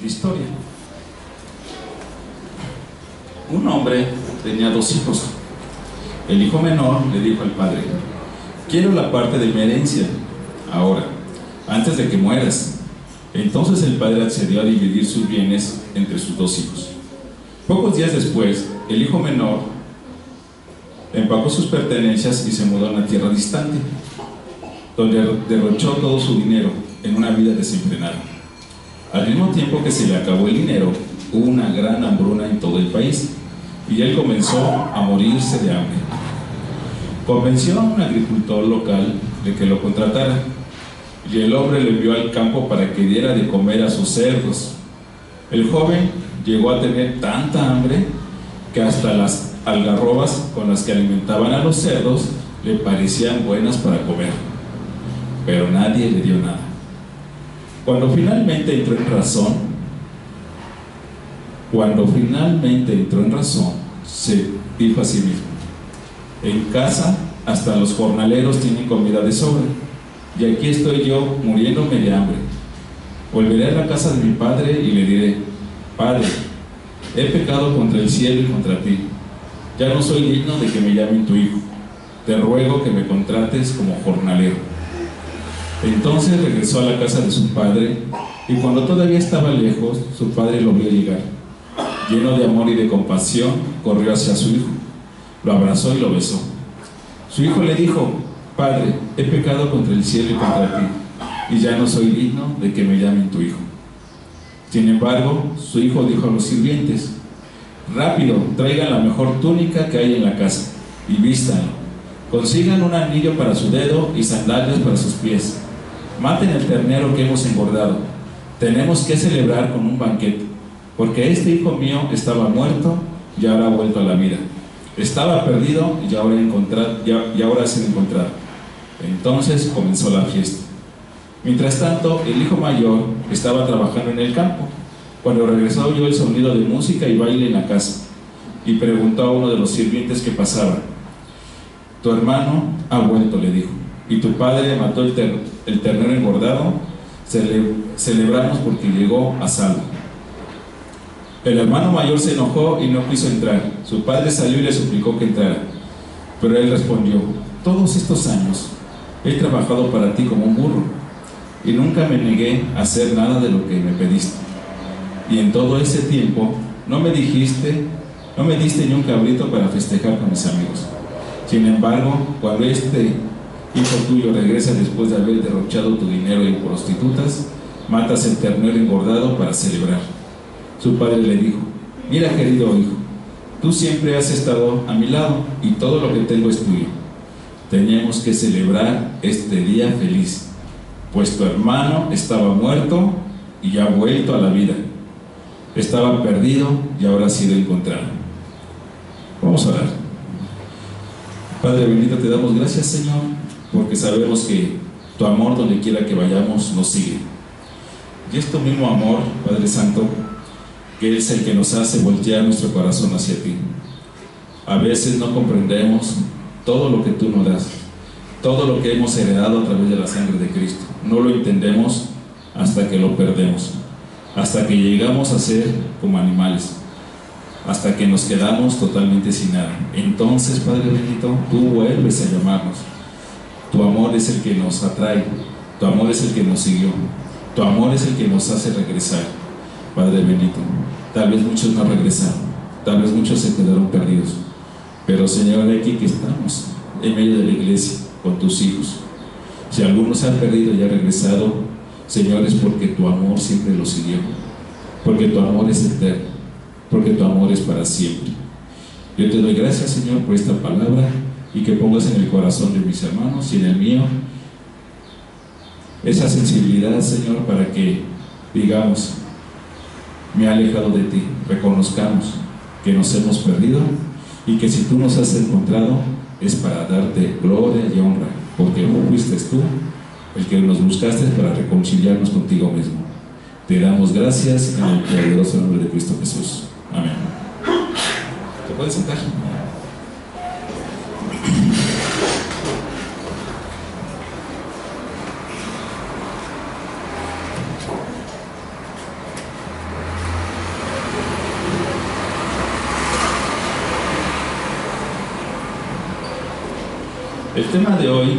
Historia. Un hombre tenía 2 hijos. El hijo menor le dijo al padre: quiero la parte de mi herencia ahora, antes de que mueras. Entonces el padre accedió a dividir sus bienes entre sus 2 hijos. Pocos días después, el hijo menor empacó sus pertenencias y se mudó a una tierra distante, donde derrochó todo su dinero en una vida desenfrenada. Al mismo tiempo que se le acabó el dinero, hubo una gran hambruna en todo el país, y él comenzó a morirse de hambre. Convenció a un agricultor local de que lo contratara, y el hombre lo envió al campo para que diera de comer a sus cerdos. El joven llegó a tener tanta hambre que hasta las algarrobas con las que alimentaban a los cerdos le parecían buenas para comer, pero nadie le dio nada. Cuando finalmente entró en razón, se dijo a sí mismo: en casa hasta los jornaleros tienen comida de sobra, y aquí estoy yo muriéndome de hambre. Volveré a la casa de mi padre y le diré: Padre, he pecado contra el cielo y contra ti. Ya no soy digno de que me llamen tu hijo. Te ruego que me contrates como jornalero. Entonces regresó a la casa de su padre, y cuando todavía estaba lejos, su padre lo vio llegar. Lleno de amor y de compasión, corrió hacia su hijo, lo abrazó y lo besó. Su hijo le dijo: Padre, he pecado contra el cielo y contra ti, y ya no soy digno de que me llamen tu hijo. Sin embargo, su hijo dijo a los sirvientes: rápido, traigan la mejor túnica que hay en la casa y vístanlo. Consigan un anillo para su dedo y sandalias para sus pies. Maten el ternero que hemos engordado. Tenemos que celebrar con un banquete, porque este hijo mío estaba muerto y ahora ha vuelto a la vida. Estaba perdido y ahora ha sido encontrado. Entonces comenzó la fiesta. Mientras tanto, el hijo mayor estaba trabajando en el campo. Cuando regresó, oyó el sonido de música y baile en la casa, y preguntó a uno de los sirvientes que pasaba: tu hermano ha vuelto, le dijo, y tu padre mató el ternero engordado. Celebramos porque llegó a salvo. El hermano mayor se enojó y no quiso entrar. Su padre salió y le suplicó que entrara, pero él respondió: todos estos años he trabajado para ti como un burro, y nunca me negué a hacer nada de lo que me pediste. Y en todo ese tiempo no me diste ni un cabrito para festejar con mis amigos. Sin embargo, cuando este hijo tuyo regresa después de haber derrochado tu dinero en prostitutas, matas el ternero engordado para celebrar. Su padre le dijo: mira, querido hijo, tú siempre has estado a mi lado y todo lo que tengo es tuyo. Tenemos que celebrar este día feliz, pues tu hermano estaba muerto y ha vuelto a la vida. Estaba perdido y ahora ha sido encontrado. Vamos a orar. Padre bendito, te damos gracias, Señor, porque sabemos que tu amor, donde quiera que vayamos, nos sigue. Y es tu mismo amor, Padre Santo, que es el que nos hace voltear nuestro corazón hacia ti. A veces no comprendemos todo lo que tú nos das, todo lo que hemos heredado a través de la sangre de Cristo. No lo entendemos hasta que lo perdemos, hasta que llegamos a ser como animales, hasta que nos quedamos totalmente sin nada. Entonces, Padre bendito, tú vuelves a llamarnos. Tu amor es el que nos atrae, tu amor es el que nos siguió, tu amor es el que nos hace regresar. Padre bendito, tal vez muchos no regresaron, tal vez muchos se quedaron perdidos, pero Señor, aquí que estamos en medio de la iglesia con tus hijos. Si algunos se han perdido y han regresado, Señor, es porque tu amor siempre los siguió, porque tu amor es eterno, porque tu amor es para siempre. Yo te doy gracias, Señor, por esta palabra, y que pongas en el corazón de mis hermanos y en el mío esa sensibilidad, Señor, para que digamos: me he alejado de ti. Reconozcamos que nos hemos perdido y que si tú nos has encontrado es para darte gloria y honra, porque fuiste tú el que nos buscaste para reconciliarnos contigo mismo. Te damos gracias en el poderoso nombre de Cristo Jesús. Amén. ¿Te puedes sentar? El tema de hoy,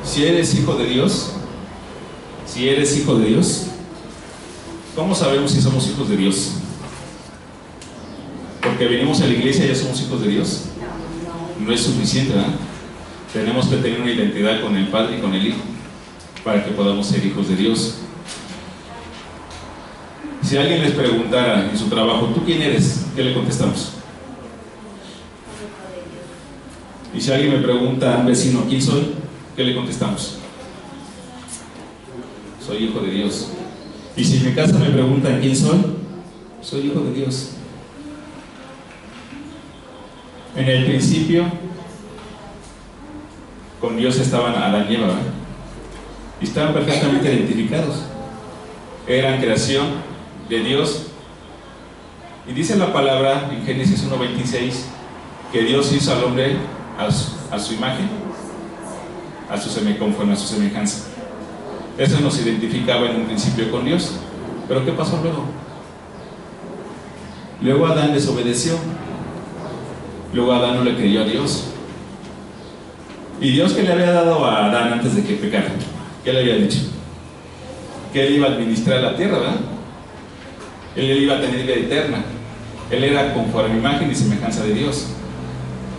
si eres hijo de Dios, ¿cómo sabemos si somos hijos de Dios? Porque venimos a la iglesia y ya somos hijos de Dios. No es suficiente, ¿verdad? Tenemos que tener una identidad con el Padre y con el Hijo para que podamos ser hijos de Dios. Si alguien les preguntara en su trabajo, ¿tú quién eres?, ¿qué le contestamos? Y si alguien me pregunta a un vecino, ¿quién soy?, ¿qué le contestamos? Soy hijo de Dios. Y si en mi casa me preguntan quién soy hijo de Dios. En el principio, con Dios estaban Adán y Eva, ¿verdad? Y estaban perfectamente identificados. Eran creación de Dios. Y dice la palabra en Génesis 1:26 que Dios hizo al hombre a su imagen, conforme a su semejanza. Eso nos identificaba en un principio con Dios. Pero ¿qué pasó luego? Luego Adán desobedeció. Luego Adán no le creyó a Dios. Y Dios, que le había dado a Adán antes de que pecara, ¿qué le había dicho? Que él iba a administrar la tierra, ¿verdad? Él iba a tener vida eterna. Él era conforme a imagen y semejanza de Dios.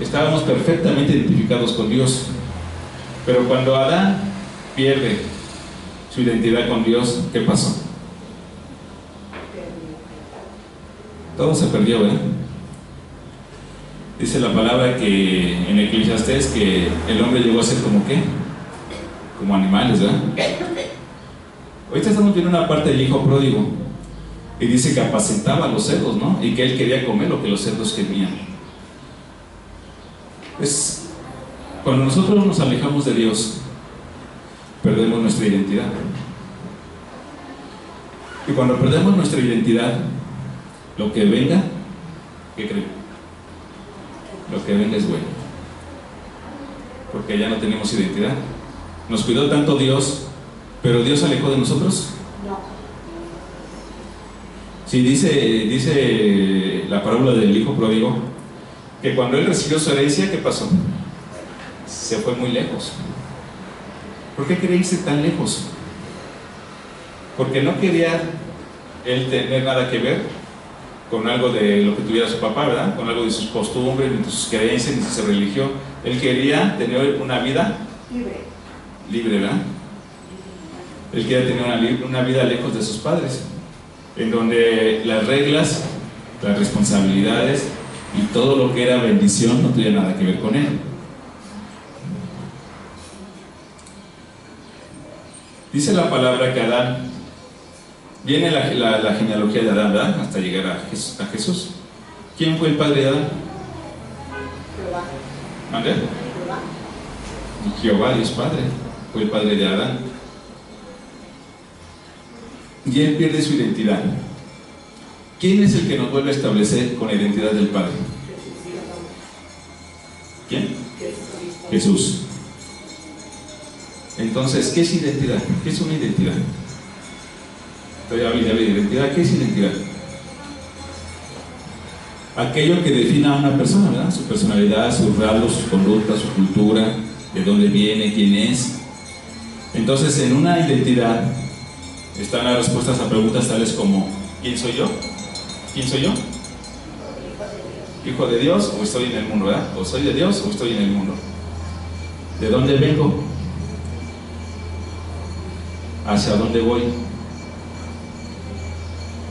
Estábamos perfectamente identificados con Dios. Pero cuando Adán pierde su identidad con Dios, ¿qué pasó? Todo se perdió, ¿verdad? Dice la palabra que en Eclesiastés que el hombre llegó a ser como ¿qué? Como animales, ¿verdad? Ahorita estamos viendo una parte del hijo pródigo y dice que apacentaba a los cerdos, ¿no? Y que él quería comer lo que los cerdos querían. Pues cuando nosotros nos alejamos de Dios, perdemos nuestra identidad. Y cuando perdemos nuestra identidad, lo que venga, ¿qué creen? Lo que venga es bueno, porque ya no tenemos identidad. Nos cuidó tanto Dios, pero Dios se alejó de nosotros. No. Sí, dice la parábola del hijo pródigo que cuando él recibió su herencia, ¿qué pasó? Se fue muy lejos. ¿Por qué quería irse tan lejos? Porque no quería él tener nada que ver con algo de lo que tuviera su papá, ¿verdad? Con algo de sus costumbres, ni de sus creencias, ni de su religión. Él quería tener una vida libre, ¿verdad? Él quería tener una vida lejos de sus padres, en donde las reglas, las responsabilidades y todo lo que era bendición no tuviera nada que ver con él. Dice la palabra que Adán, viene la genealogía de Adán, ¿verdad? Hasta llegar a Jesús. ¿Quién fue el padre de Adán? Jehová. Jehová, Dios Padre, fue el padre de Adán. Y él pierde su identidad. ¿Quién es el que nos vuelve a establecer con la identidad del Padre? ¿Quién? Jesús. Entonces, ¿qué es identidad? ¿Qué es una identidad? Estoy hablando de identidad. ¿Qué es identidad? Aquello que define a una persona, ¿verdad? Su personalidad, sus rasgos, sus conductas, su cultura, de dónde viene, quién es. Entonces, en una identidad están las respuestas a preguntas tales como ¿quién soy yo? ¿Quién soy yo? ¿Hijo de Dios o estoy en el mundo, ¿verdad? ¿O soy de Dios o estoy en el mundo? ¿De dónde vengo? ¿Hacia dónde voy?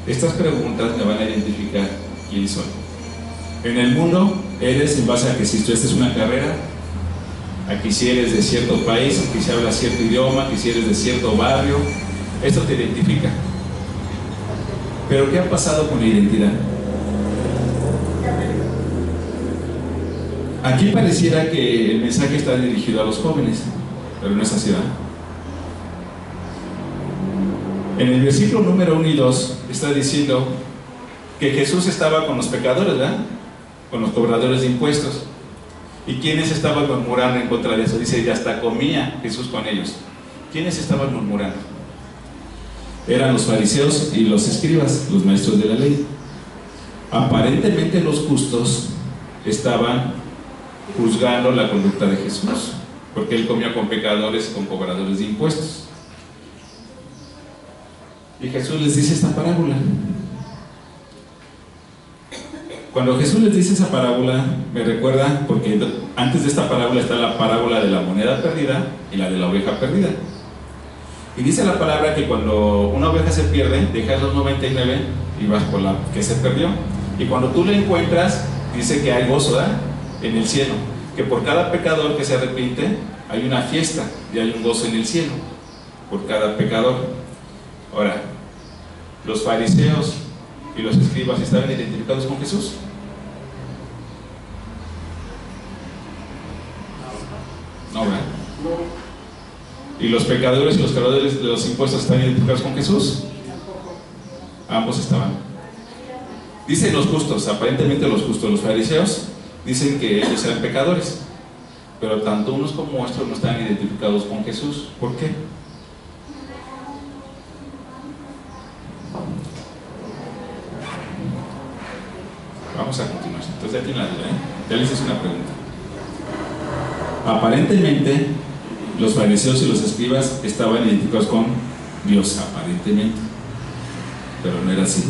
Estas preguntas me van a identificar quién soy. En el mundo eres en base a que si estudiaste una carrera, aquí si eres de cierto país, aquí si hablas cierto idioma, aquí si eres de cierto barrio, esto te identifica. Pero ¿qué ha pasado con la identidad? Aquí pareciera que el mensaje está dirigido a los jóvenes, pero no es así, ¿verdad? En el versículo número 1 y 2 está diciendo que Jesús estaba con los pecadores, ¿verdad? Con los cobradores de impuestos. ¿Y quiénes estaban murmurando en contra de eso? Dice, y hasta comía Jesús con ellos. ¿Quiénes estaban murmurando? Eran los fariseos y los escribas, los maestros de la ley. Aparentemente los justos estaban juzgando la conducta de Jesús, porque él comía con pecadores y con cobradores de impuestos. Y Jesús les dice esta parábola. Cuando Jesús les dice esa parábola, me recuerda, porque antes de esta parábola está la parábola de la moneda perdida y la de la oveja perdida. Y dice la palabra que cuando una oveja se pierde, dejas los 99 y vas por la que se perdió. Y cuando tú la encuentras, dice que hay gozo, ¿verdad?, en el cielo. Que por cada pecador que se arrepiente, hay una fiesta y hay un gozo en el cielo. Por cada pecador. Ahora, los fariseos y los escribas estaban identificados con Jesús. No, ¿verdad? ¿Y los pecadores y los cobradores de los impuestos están identificados con Jesús? Ambos estaban. Dicen los justos, aparentemente los justos, los fariseos, dicen que ellos eran pecadores, pero tanto unos como estos no están identificados con Jesús. ¿Por qué? Vamos a continuar. Entonces ya tienen la duda, ya les hice una pregunta. Aparentemente los fariseos y los escribas estaban identificados con Dios, aparentemente, pero no era así.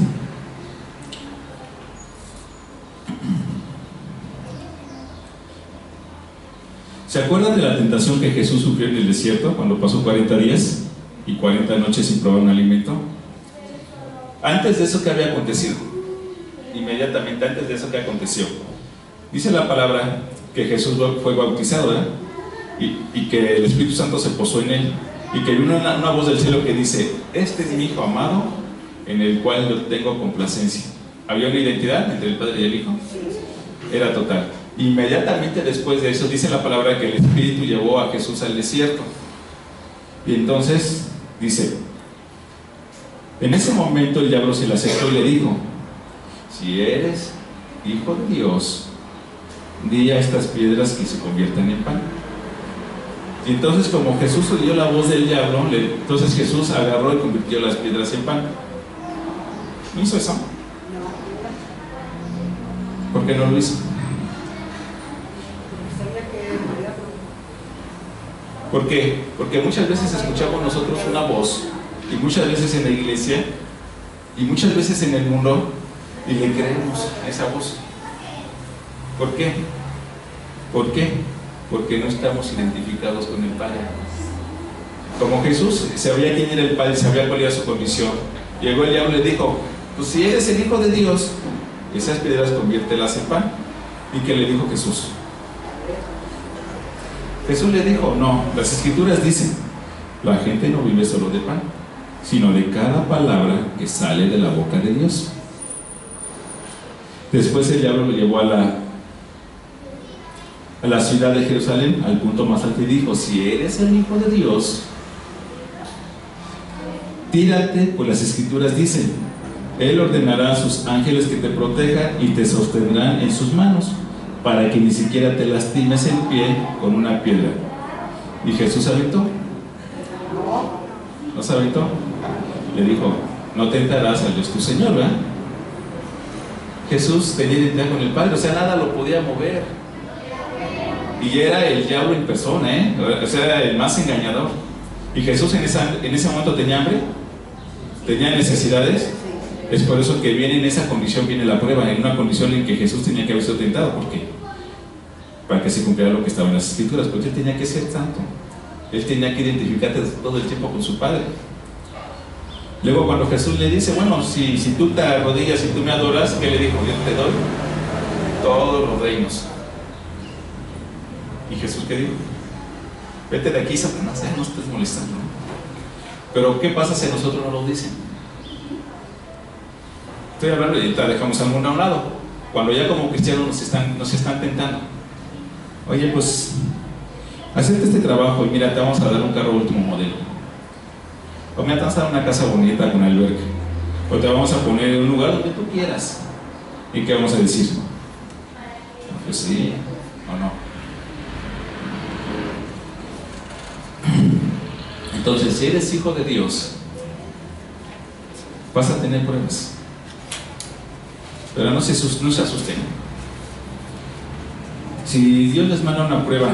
¿Se acuerdan de la tentación que Jesús sufrió en el desierto cuando pasó 40 días y 40 noches sin probar un alimento? Antes de eso, ¿qué había acontecido? Inmediatamente antes de eso, ¿qué aconteció? Dice la palabra que Jesús fue bautizado, ¿verdad? Y que el Espíritu Santo se posó en él, y que vino una voz del cielo que dice: este es mi Hijo amado, en el cual yo tengo complacencia. ¿Había una identidad entre el Padre y el Hijo? Era total. Inmediatamente después de eso, dice la palabra que el Espíritu llevó a Jesús al desierto. Y entonces dice: en ese momento el diablo se le acercó y le dijo: si eres Hijo de Dios, di a estas piedras que se conviertan en pan. Y entonces, como Jesús oyó la voz del diablo, entonces Jesús agarró y convirtió las piedras en pan. ¿No hizo eso? ¿Por qué no lo hizo? ¿Por qué? Porque muchas veces escuchamos nosotros una voz, y muchas veces en la iglesia, y muchas veces en el mundo, y le creemos a esa voz. ¿Por qué? ¿Por qué? Porque no estamos identificados con el Padre. Como Jesús sabía quién era el Padre, sabía cuál era su condición, llegó el diablo y le dijo: pues si eres el Hijo de Dios, esas piedras conviértelas en pan. ¿Y qué le dijo Jesús? Jesús le dijo: no, las Escrituras dicen, la gente no vive solo de pan, sino de cada palabra que sale de la boca de Dios. Después el diablo lo llevó a la ciudad de Jerusalén, al punto más alto, y dijo: si eres el Hijo de Dios, tírate, pues las Escrituras dicen, Él ordenará a sus ángeles que te protejan y te sostendrán en sus manos, para que ni siquiera te lastimes el pie con una piedra. ¿Y Jesús aventó? ¿No se aventó? Le dijo: no tentarás a Dios tu Señor, ¿verdad? Jesús tenía identidad con el Padre, o sea, nada lo podía mover. Y era el diablo en persona, o sea, era el más engañador. Y Jesús en ese momento tenía hambre, tenía necesidades. Es por eso que viene en esa condición, viene la prueba, en una condición en que Jesús tenía que haber sido tentado. ¿Por qué? Para que se cumpliera lo que estaba en las Escrituras, porque Él tenía que ser santo. Él tenía que identificarse todo el tiempo con su Padre. Luego cuando Jesús le dice: bueno, si tú te arrodillas y tú me adoras, ¿qué le dijo? Yo te doy todos los reinos. ¿Y Jesús qué dijo? Vete de aquí, Satanás, no estés molestando. Pero ¿qué pasa si a nosotros no lo dicen? Estoy hablando y ahorita dejamos al mundo a un lado. Cuando ya como cristianos nos están tentando: oye, pues acepta este trabajo y mira, te vamos a dar un carro último modelo, o mira, te vamos a dar una casa bonita con alberca, o te vamos a poner en un lugar donde tú quieras. ¿Y qué vamos a decir? Pues sí o no. Entonces, si eres hijo de Dios, vas a tener pruebas, pero no se asusten. Si Dios les manda una prueba,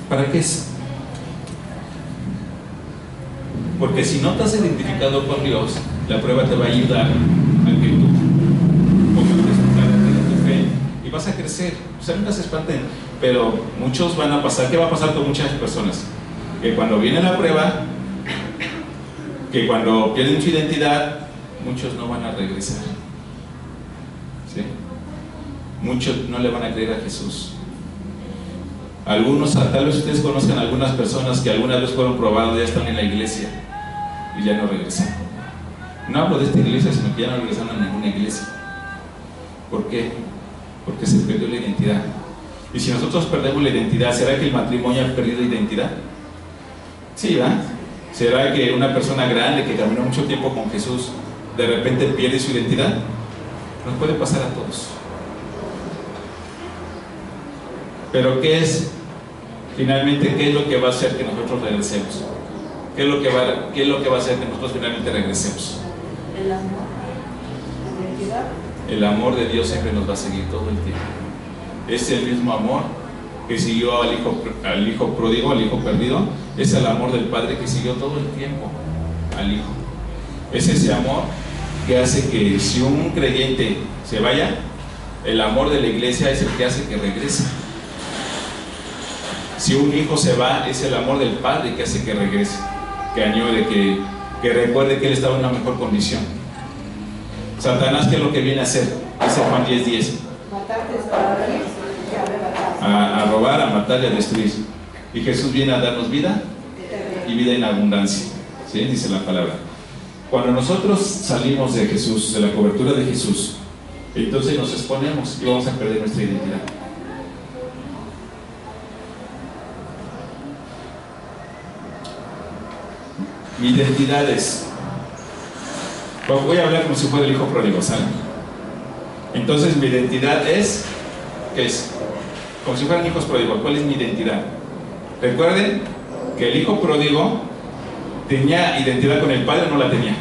¿para qué es? Porque si no te has identificado con Dios, la prueba te va a ayudar a que tú pongas tu fe y vas a crecer. O sea, nunca se espanten, pero muchos van a pasar. ¿Qué va a pasar con muchas personas? Que cuando viene la prueba, que cuando pierden su identidad, muchos no van a regresar. ¿Sí? Muchos no le van a creer a Jesús. Algunos, tal vez ustedes conozcan a algunas personas que alguna vez fueron probados, ya están en la iglesia y ya no regresan. No hablo de esta iglesia, sino que ya no regresaron a ninguna iglesia. ¿Por qué? Porque se perdió la identidad. Y si nosotros perdemos la identidad, ¿será que el matrimonio ha perdido identidad? Sí, ¿verdad? ¿Será que una persona grande que caminó mucho tiempo con Jesús de repente pierde su identidad? Nos puede pasar a todos. Pero ¿qué es? Finalmente, ¿qué es lo que va a hacer que nosotros regresemos? ¿Qué es lo que va a hacer que nosotros finalmente regresemos? El amor. La identidad. El amor de Dios siempre nos va a seguir todo el tiempo. Es el mismo amor que siguió al hijo pródigo, al hijo perdido. Es el amor del Padre que siguió todo el tiempo al Hijo. Es ese amor que hace que si un creyente se vaya, el amor de la iglesia es el que hace que regrese. Si un hijo se va, es el amor del Padre que hace que regrese, que añore, que recuerde que él estaba en una mejor condición. Satanás, ¿qué es lo que viene a hacer? Dice Juan 10:10. A robar, a matar y a destruir. Y Jesús viene a darnos vida y vida en abundancia. ¿Sí? Dice la palabra. Cuando nosotros salimos de Jesús, de la cobertura de Jesús, entonces nos exponemos y vamos a perder nuestra identidad. Mi identidad es, voy a hablar como si fuera el hijo pródigo, ¿sale? Entonces mi identidad es, ¿qué es? Como si fueran hijos pródigos. ¿Cuál es mi identidad? Recuerden que el hijo pródigo tenía identidad con el padre o no la tenía.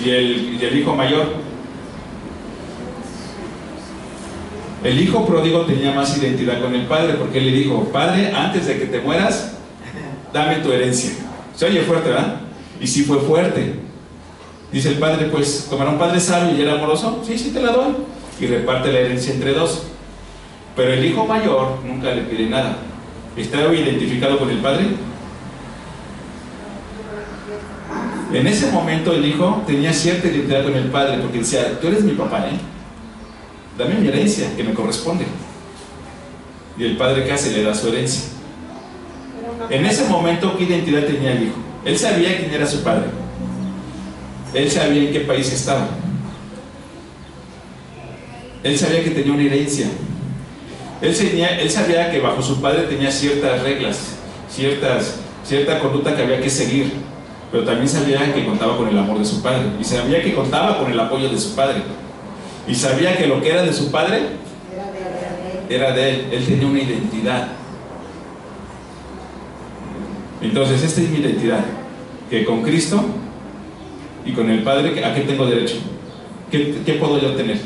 Y el hijo mayor, el hijo pródigo tenía más identidad con el padre, porque él le dijo: Padre, antes de que te mueras, dame tu herencia. Se oye fuerte, ¿verdad? Y sí fue fuerte. Dice el padre: pues, ¿tomará un padre sabio y era amoroso? Sí, sí te la doy. Y reparte la herencia entre dos. Pero el hijo mayor nunca le pide nada. ¿Está identificado con el padre? En ese momento el hijo tenía cierta identidad con el padre, porque decía: tú eres mi papá, dame mi herencia, que me corresponde. Y el padre, ¿qué hace? Le da su herencia. En ese momento, ¿qué identidad tenía el hijo? Él sabía quién era su padre. Él sabía en qué país estaba. Él sabía que tenía una herencia. Él sabía que bajo su padre tenía ciertas reglas, cierta conducta que había que seguir. Pero también sabía que contaba con el amor de su padre. Y sabía que contaba con el apoyo de su padre. Y sabía que lo que era de su padre era de él. Él tenía una identidad. Entonces, esta es mi identidad, que con Cristo y con el Padre, ¿a qué tengo derecho? ¿Qué puedo yo tener?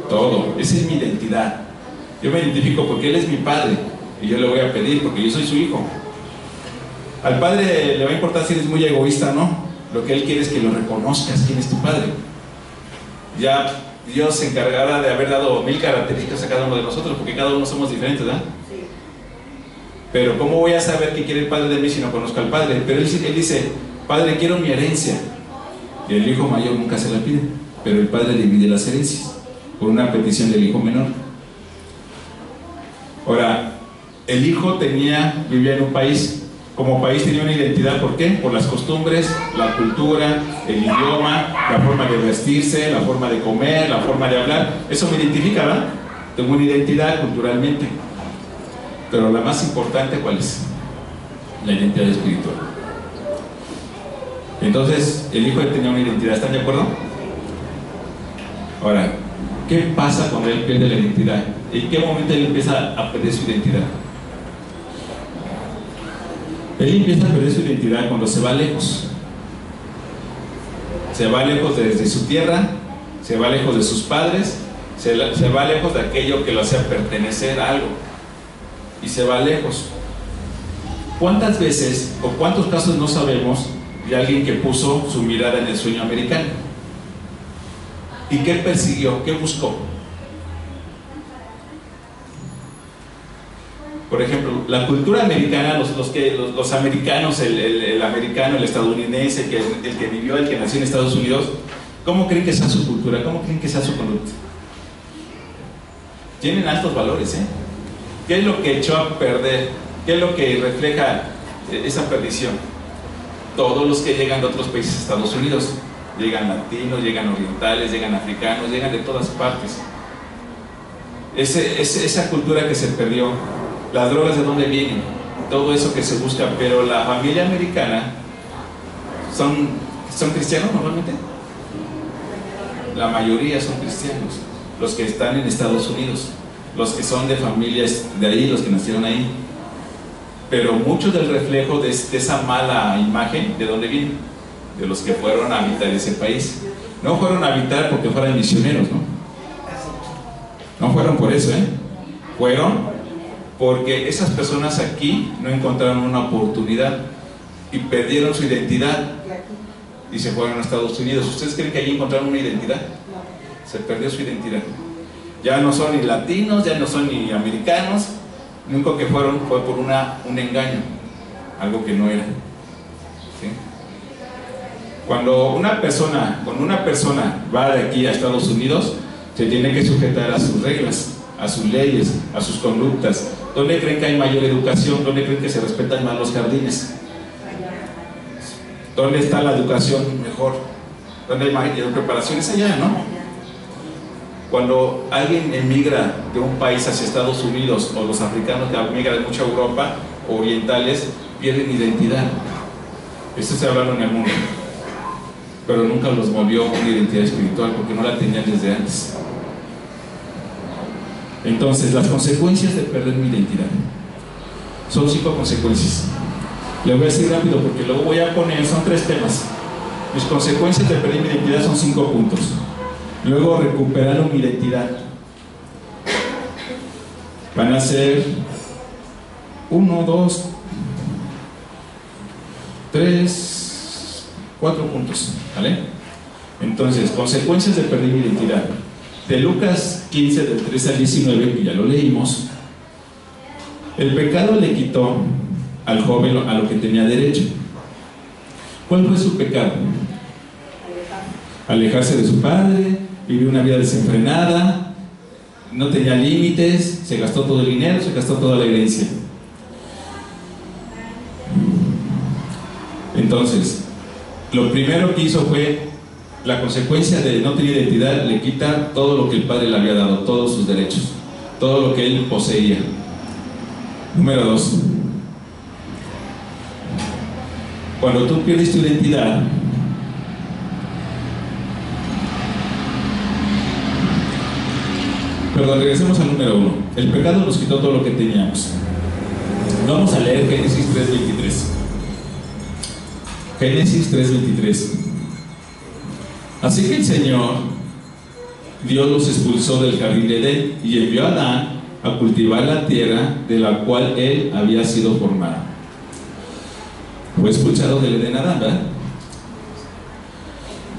Todo. Esa es mi identidad. Yo me identifico porque Él es mi Padre y yo le voy a pedir porque yo soy su hijo. Al Padre le va a importar si eres muy egoísta o no. Lo que Él quiere es que lo reconozcas, quién es tu Padre. Ya Dios se encargará de haber dado 1000 características a cada uno de nosotros, porque cada uno somos diferentes, ¿verdad? Pero ¿cómo voy a saber qué quiere el Padre de mí si no conozco al Padre? Pero él dice: Padre, quiero mi herencia. Y el hijo mayor nunca se la pide, pero el Padre divide las herencias por una petición del hijo menor. Ahora, el hijo vivía en un país. Como país tenía una identidad. ¿Por qué? Por las costumbres, la cultura, el idioma, la forma de vestirse, la forma de comer, la forma de hablar. Eso me identifica, ¿verdad? Tengo una identidad culturalmente. Pero la más importante, ¿cuál es? La identidad espiritual. Entonces, el hijo tenía una identidad. ¿Están de acuerdo? Ahora, ¿qué pasa cuando él pierde la identidad? ¿En qué momento él empieza a perder su identidad? Él empieza a perder su identidad cuando se va lejos. Se va lejos desde su tierra, se va lejos de sus padres, Se va lejos de aquello que lo hacía pertenecer a algo. Y se va lejos. ¿Cuántas veces o cuántos casos no sabemos de alguien que puso su mirada en el sueño americano? ¿Y qué persiguió? ¿Qué buscó? Por ejemplo, la cultura americana, los americanos, el americano, el estadounidense, el que vivió, el que nació en Estados Unidos, ¿cómo creen que sea su cultura? ¿Cómo creen que sea su conducta? Tienen altos valores, ¿eh? ¿Qué es lo que echó a perder? ¿Qué es lo que refleja esa perdición? Todos los que llegan de otros países a Estados Unidos, llegan latinos, llegan orientales, llegan africanos, llegan de todas partes. Esa cultura que se perdió, las drogas de dónde vienen, todo eso que se busca, pero la familia americana son cristianos normalmente. La mayoría son cristianos, los que están en Estados Unidos, los que son de familias de ahí, los que nacieron ahí. Pero mucho del reflejo de esa mala imagen, ¿de dónde viene? De los que fueron a habitar ese país. No fueron a habitar porque fueran misioneros, ¿no? No fueron por eso, ¿eh? Fueron porque esas personas aquí no encontraron una oportunidad y perdieron su identidad y se fueron a Estados Unidos. ¿Ustedes creen que allí encontraron una identidad? Se perdió su identidad. Ya no son ni latinos, ya no son ni americanos. Lo único que fueron fue por un engaño, algo que no era. ¿Sí? Cuando una persona va de aquí a Estados Unidos, se tiene que sujetar a sus reglas, a sus leyes, a sus conductas. ¿Dónde creen que hay mayor educación? ¿Dónde creen que se respetan más los jardines? ¿Dónde está la educación mejor? ¿Dónde hay mayor preparación? Es allá, ¿no? Cuando alguien emigra de un país hacia Estados Unidos, o los africanos que emigran mucho a Europa, o orientales, pierden identidad. Esto se habla en el mundo, pero nunca los movió una identidad espiritual porque no la tenían desde antes. Entonces, las consecuencias de perder mi identidad son 5 consecuencias. Le voy a decir rápido porque luego voy a poner, son 3 temas. Mis consecuencias de perder mi identidad son 5 puntos. Luego recuperaron mi identidad. Van a ser 1, 2, 3, 4 puntos, ¿vale? Entonces, consecuencias de perder mi identidad. De Lucas 15, del 3 al 19, que ya lo leímos, el pecado le quitó al joven a lo que tenía derecho. ¿Cuál fue su pecado? Alejarse de su padre, vivir una vida desenfrenada, no tenía límites, se gastó todo el dinero, se gastó toda la herencia. Entonces, lo primero que hizo fue, la consecuencia de no tener identidad, le quita todo lo que el padre le había dado, todos sus derechos, todo lo que él poseía. Número 2, cuando tú pierdes tu identidad, regresemos al número 1. El pecado nos quitó todo lo que teníamos. Vamos a leer Génesis 3:23. Génesis 3:23. Así que el Señor Dios los expulsó del jardín de Edén y envió a Adán a cultivar la tierra de la cual él había sido formado. Fue expulsado del Edén Adán, ¿verdad?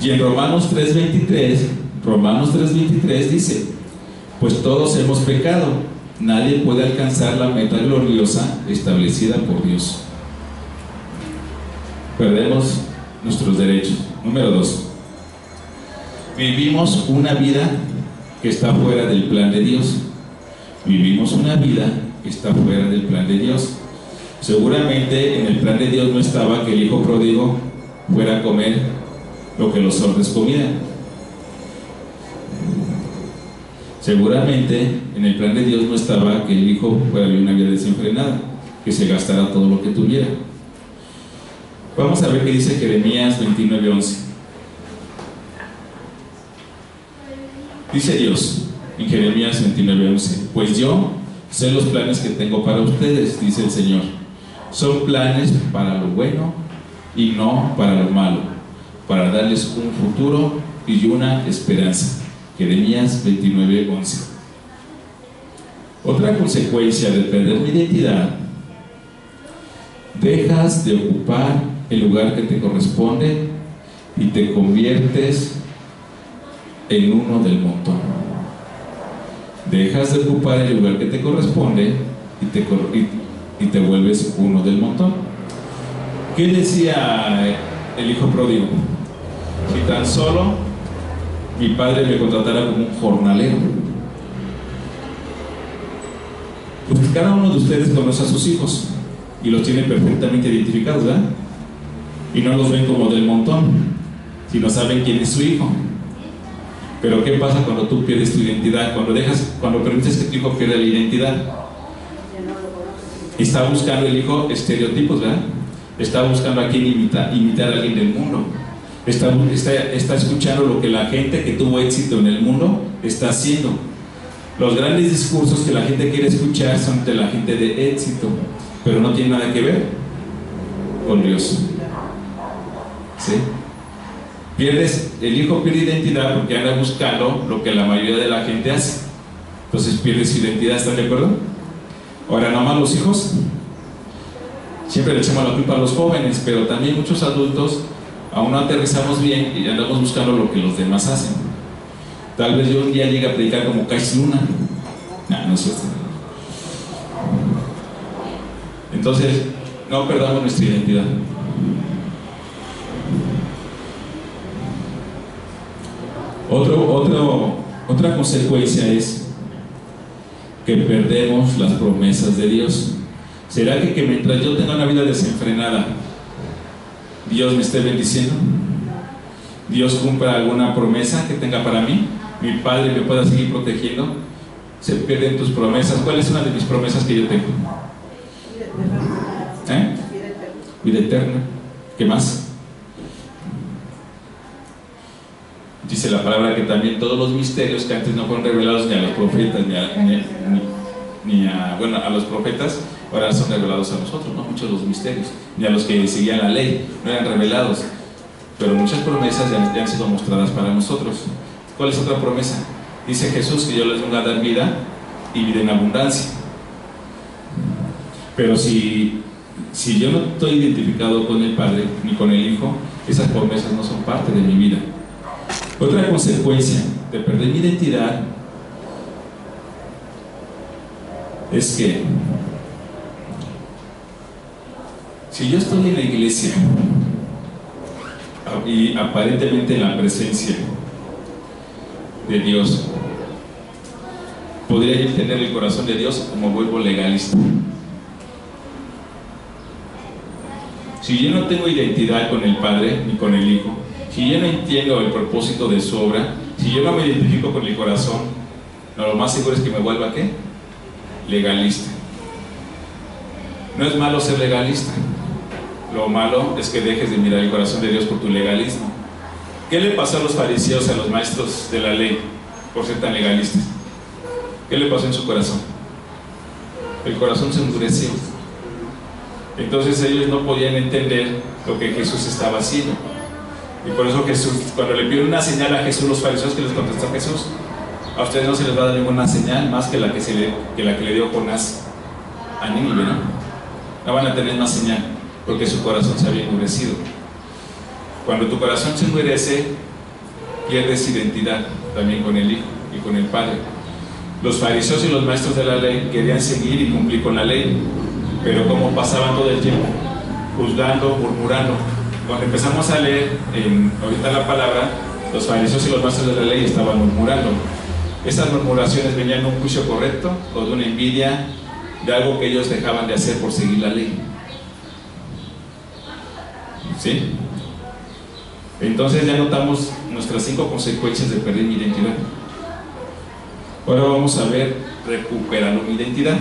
Y en Romanos 3:23 dice: pues todos hemos pecado, nadie puede alcanzar la meta gloriosa establecida por Dios. Perdemos nuestros derechos. Número 2, vivimos una vida que está fuera del plan de Dios. Vivimos una vida que está fuera del plan de Dios. Seguramente en el plan de Dios no estaba que el hijo pródigo fuera a comer lo que los sordos comían. Seguramente en el plan de Dios no estaba que el hijo fuera a vivir una vida desenfrenada, que se gastara todo lo que tuviera. Vamos a ver qué dice Jeremías 29:11. Dice Dios en Jeremías 29:11: pues yo sé los planes que tengo para ustedes, dice el Señor. Son planes para lo bueno y no para lo malo, para darles un futuro y una esperanza. Jeremías 29:11. Otra consecuencia de perder mi identidad: dejas de ocupar el lugar que te corresponde y te conviertes en uno del montón. Dejas de ocupar el lugar que te corresponde y te vuelves uno del montón. ¿Qué decía el hijo pródigo? Si tan solo mi padre me contratara como un jornalero. Pues cada uno de ustedes conoce a sus hijos y los tiene perfectamente identificados, ¿verdad? Y no los ven como del montón, sino saben quién es su hijo. Pero ¿qué pasa cuando tú pierdes tu identidad? Cuando permites que tu hijo pierda la identidad. Está buscando el hijo estereotipos, ¿verdad? Está buscando a quién imitar a alguien del mundo. Está escuchando lo que la gente que tuvo éxito en el mundo está haciendo. Los grandes discursos que la gente quiere escuchar son de la gente de éxito, pero no tiene nada que ver con Dios. ¿Sí? El hijo pierde identidad porque anda buscando lo que la mayoría de la gente hace. Entonces pierde su identidad, ¿están de acuerdo? Ahora, nada más los hijos, siempre le echamos la culpa a los jóvenes, pero también muchos adultos aún no aterrizamos bien y andamos buscando lo que los demás hacen. Tal vez yo un día llegue a predicar como Kais Luna. No es cierto. Entonces, no perdamos nuestra identidad. Otra consecuencia es que perdemos las promesas de Dios. ¿Será que mientras yo tenga una vida desenfrenada, Dios me esté bendiciendo? ¿Dios cumpla alguna promesa que tenga para mí? ¿Mi padre me pueda seguir protegiendo? ¿Se pierden tus promesas? ¿Cuál es una de mis promesas que yo tengo? Vida eterna. ¿Qué más? Dice la palabra que también todos los misterios que antes no fueron revelados ni a los profetas, a los profetas, ahora son revelados a nosotros, ¿no? Muchos de los misterios, ni a los que seguían la ley, no eran revelados, pero muchas promesas ya han sido mostradas para nosotros. ¿Cuál es otra promesa? Dice Jesús que yo les voy a dar vida y vida en abundancia. Pero si yo no estoy identificado con el Padre ni con el Hijo, esas promesas no son parte de mi vida. Otra consecuencia de perder mi identidad es que si yo estoy en la iglesia y aparentemente en la presencia de Dios, podría yo tener el corazón de Dios como vuelvo legalista. Si yo no tengo identidad con el Padre ni con el Hijo, si yo no entiendo el propósito de su obra, si yo no me identifico con mi corazón, lo más seguro es que me vuelva ¿qué? Legalista. No es malo ser legalista, lo malo es que dejes de mirar el corazón de Dios por tu legalismo. ¿Qué le pasó a los fariseos, a los maestros de la ley, por ser tan legalistas? ¿Qué le pasó en su corazón? El corazón se endureció. Entonces ellos no podían entender lo que Jesús estaba haciendo. Y por eso Jesús, cuando le pidieron una señal a Jesús, los fariseos, que les contestó Jesús: a ustedes no se les va a dar ninguna señal más que la que le dio Jonás a Nínive, ¿no? No van a tener más señal, porque su corazón se había endurecido. Cuando tu corazón se endurece, pierdes identidad también con el Hijo y con el Padre. Los fariseos y los maestros de la ley querían seguir y cumplir con la ley, pero como pasaban todo el tiempo juzgando, murmurando. Cuando empezamos a leer ahorita la palabra, los fariseos y los maestros de la ley estaban murmurando. Esas murmuraciones venían de un juicio correcto o de una envidia de algo que ellos dejaban de hacer por seguir la ley. ¿Sí? Entonces ya notamos nuestras 5 consecuencias de perder mi identidad. Ahora vamos a ver recuperando mi identidad.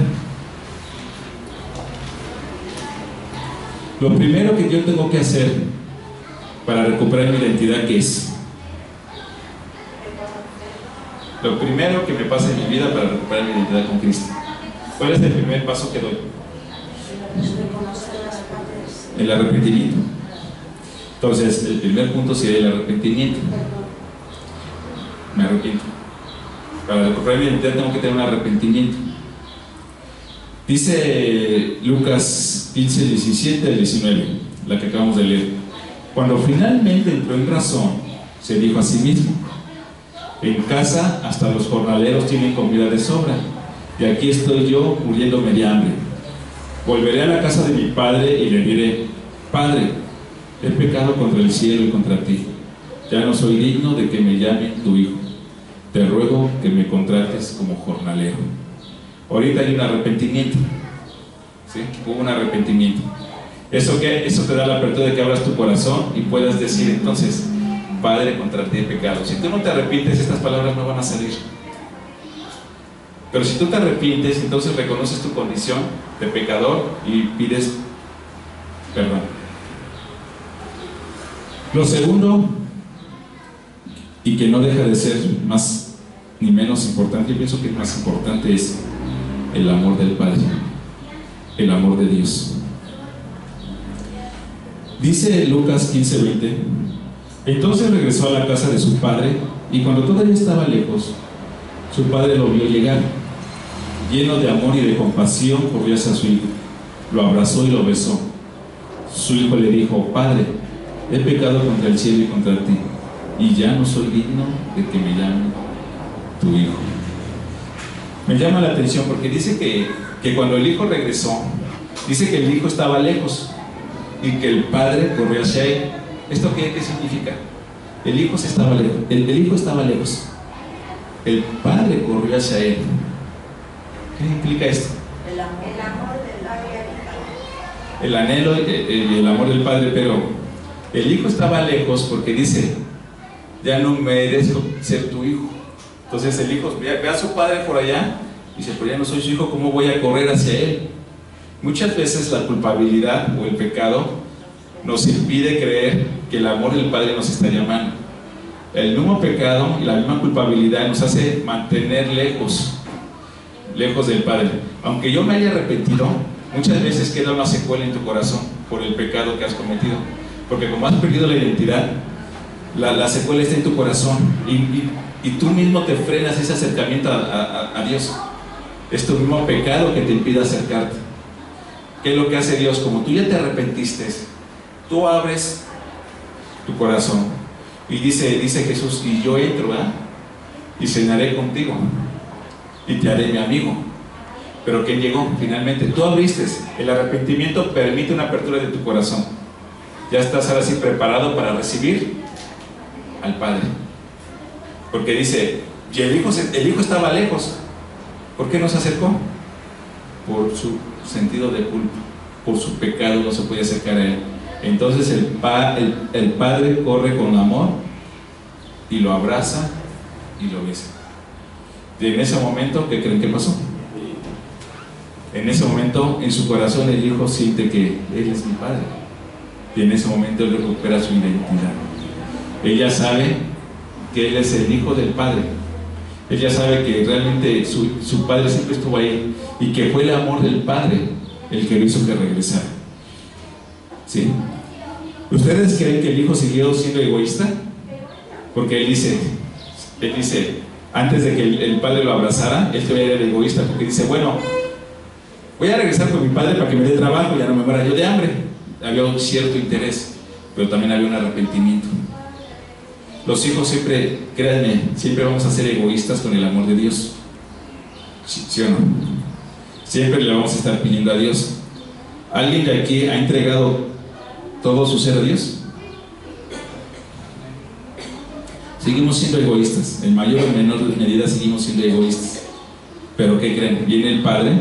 Lo primero que yo tengo que hacer para recuperar mi identidad, ¿qué es? Lo primero que me pasa en mi vida para recuperar mi identidad con Cristo. ¿Cuál es el primer paso que doy? El arrepentimiento. Entonces, el primer punto sería el arrepentimiento. Me arrepiento. Para recuperar mi identidad tengo que tener un arrepentimiento. Dice Lucas 15, 17 al 19, la que acabamos de leer. Cuando finalmente entró en razón, se dijo a sí mismo: en casa hasta los jornaleros tienen comida de sobra, y aquí estoy yo muriéndome de hambre. Volveré a la casa de mi padre y le diré: Padre, he pecado contra el cielo y contra ti. Ya no soy digno de que me llamen tu hijo. Te ruego que me contrates como jornalero. Ahorita hay un arrepentimiento. ¿Sí? Hubo un arrepentimiento. ¿Eso qué? Eso te da la apertura de que abras tu corazón y puedas decir entonces: Padre, contra ti he pecado. Si tú no te arrepientes, estas palabras no van a salir. Pero si tú te arrepientes, entonces reconoces tu condición de pecador y pides perdón. Lo segundo, y que no deja de ser más ni menos importante, yo pienso que es más importante, es el amor del Padre, el amor de Dios. Dice Lucas 15:20: entonces regresó a la casa de su padre, y cuando todavía estaba lejos, su padre lo vio llegar. Lleno de amor y de compasión, corrió hacia su hijo, lo abrazó y lo besó. Su hijo le dijo: Padre, he pecado contra el cielo y contra ti, y ya no soy digno de que me llamen tu hijo. Me llama la atención porque dice que cuando el hijo regresó, dice que el hijo estaba lejos y que el padre corrió hacia él. ¿Esto qué significa? El hijo estaba lejos. El hijo estaba lejos. El padre corrió hacia él. ¿Qué implica esto? El amor del padre. El anhelo y el amor del padre, pero el hijo estaba lejos porque dice: ya no merezco ser tu hijo. Entonces el hijo ve a su padre por allá y dice: pero ya no soy su hijo, ¿cómo voy a correr hacia él? Muchas veces la culpabilidad o el pecado nos impide creer que el amor del Padre nos está llamando. El mismo pecado y la misma culpabilidad nos hace mantener lejos del Padre. Aunque yo me haya arrepentido, muchas veces queda una secuela en tu corazón por el pecado que has cometido, porque como has perdido la identidad, la secuela está en tu corazón y tú mismo te frenas ese acercamiento a Dios. Es tu mismo pecado que te impide acercarte. ¿Qué es lo que hace Dios? Como tú ya te arrepentiste, tú abres tu corazón y dice Jesús: y yo entro, ¿verdad? Y cenaré contigo y te haré mi amigo. Pero ¿quién llegó? Finalmente tú abriste. El arrepentimiento permite una apertura de tu corazón. Ya estás ahora sí preparado para recibir al Padre, porque dice: y el hijo estaba lejos. ¿Por qué no se acercó? Por su sentido de culpa, por su pecado no se puede acercar a él. Entonces el padre corre con amor y lo abraza y lo besa. Y en ese momento, ¿qué creen que pasó? En ese momento, en su corazón, el hijo siente que él es mi padre, y en ese momento él recupera su identidad. Ella sabe que él es el hijo del Padre. Ella sabe que realmente su padre siempre estuvo ahí y que fue el amor del Padre el que lo hizo que regresara. ¿Sí? ¿Ustedes creen que el hijo siguió siendo egoísta? Porque él dice, antes de que el padre lo abrazara, él todavía era egoísta, porque dice: bueno, voy a regresar con mi padre para que me dé trabajo, ya no me muera yo de hambre. Había un cierto interés, pero también había un arrepentimiento. Los hijos siempre, créanme, siempre vamos a ser egoístas con el amor de Dios. ¿Sí o no? Siempre le vamos a estar pidiendo a Dios. ¿Alguien de aquí ha entregado todo su ser a Dios? Seguimos siendo egoístas. En mayor o menor medida seguimos siendo egoístas. Pero ¿qué creen? Viene el Padre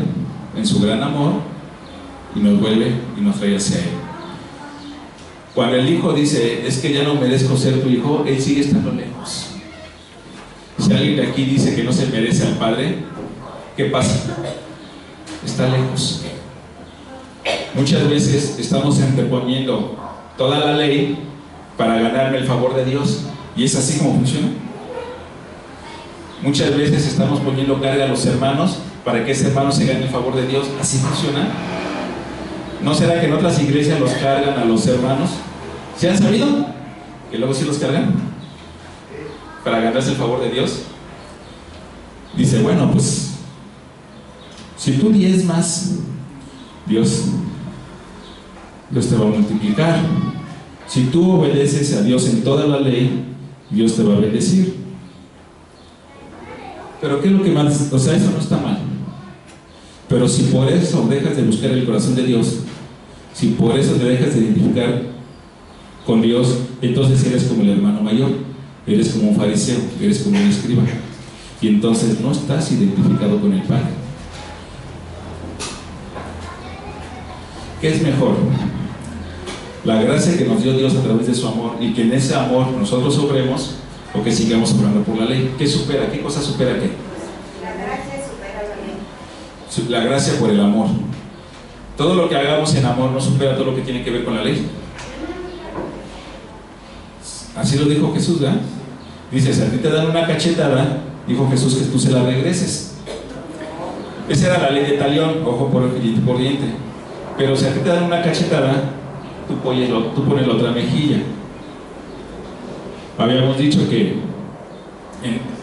en su gran amor y nos vuelve y nos trae hacia Él. Cuando el hijo dice: es que ya no merezco ser tu hijo, él sigue estando lejos. Si alguien de aquí dice que no se merece al Padre, ¿qué pasa? Está lejos. Muchas veces estamos anteponiendo toda la ley para ganarme el favor de Dios, y es así como funciona. Muchas veces estamos poniendo carga a los hermanos para que ese hermano se gane el favor de Dios. ¿Así funciona? ¿No será que en otras iglesias los cargan a los hermanos? ¿Se han sabido? Que luego sí los cargan para ganarse el favor de Dios. Dice, bueno, pues si tú diezmas, Dios te va a multiplicar. Si tú obedeces a Dios en toda la ley, Dios te va a bendecir. Pero ¿qué es lo que más? O sea, eso no está mal. Pero si por eso dejas de buscar el corazón de Dios, si por eso te dejas de identificar con Dios, entonces eres como el hermano mayor, eres como un fariseo, eres como un escriba, y entonces no estás identificado con el Padre. ¿Qué es mejor? La gracia que nos dio Dios a través de su amor, y que en ese amor nosotros obremos, o que sigamos obrando por la ley. ¿Qué supera? ¿Qué cosa supera qué? La gracia supera la ley. La gracia por el amor. Todo lo que hagamos en amor no supera todo lo que tiene que ver con la ley. Así lo dijo Jesús, ¿verdad? Dice, si a ti te dan una cachetada, dijo Jesús, que tú se la regreses. Esa era la ley de talión, ojo por ojo y diente por diente. Pero si a ti te dan una cachetada, tú pones la otra mejilla. Habíamos dicho que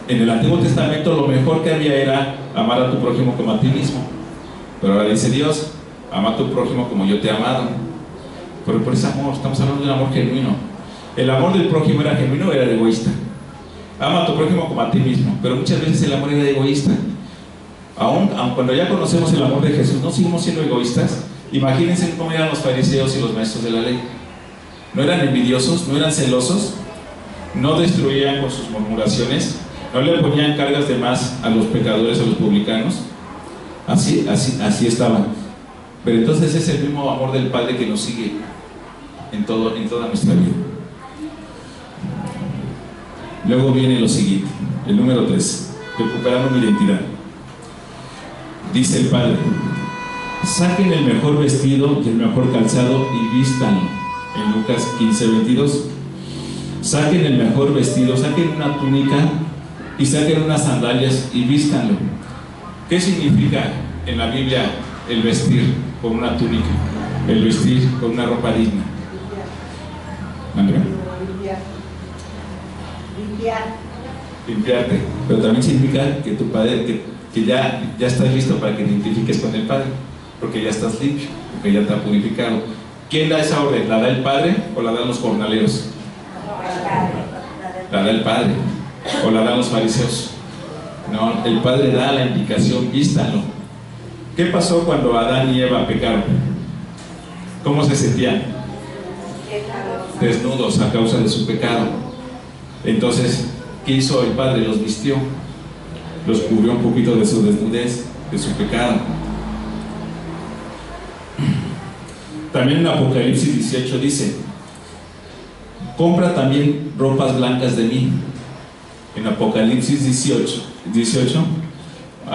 en el Antiguo Testamento lo mejor que había era amar a tu prójimo como a ti mismo. Pero ahora dice Dios, ama a tu prójimo como yo te he amado. Pero por ese amor, estamos hablando de un amor genuino. El amor del prójimo era genuino o era egoísta. Ama a tu prójimo como a ti mismo. Pero muchas veces el amor era egoísta. Aun cuando ya conocemos el amor de Jesús, ¿no seguimos siendo egoístas? Imagínense cómo eran los fariseos y los maestros de la ley. ¿No eran envidiosos? ¿No eran celosos? ¿No destruían con sus murmuraciones? ¿No le ponían cargas de más a los pecadores, a los publicanos? Así estaban. Pero entonces es el mismo amor del Padre que nos sigue en toda nuestra vida. Luego viene lo siguiente, el número 3, recuperando mi identidad. Dice el Padre, saquen el mejor vestido y el mejor calzado y vístanlo. En Lucas 15:22. Saquen el mejor vestido, saquen una túnica y saquen unas sandalias y vístanlo. ¿Qué significa en la Biblia el vestir con una túnica? El vestir con una ropa digna. ¿Andrea? Limpiarte. Pero también significa que tu Padre, que ya estás listo para que te identifiques con el Padre, porque ya estás limpio, porque ya te ha purificado. ¿Quién da esa orden? ¿La da el Padre o la dan los jornaleros? La da el Padre o la dan los fariseos. No, el Padre da la indicación, vístanlo. ¿Qué pasó cuando Adán y Eva pecaron? ¿Cómo se sentían? Desnudos a causa de su pecado. Entonces, ¿qué hizo el Padre? Los vistió, los cubrió un poquito de su desnudez, de su pecado. También en Apocalipsis 18 dice, compra también ropas blancas de mí. En Apocalipsis 18,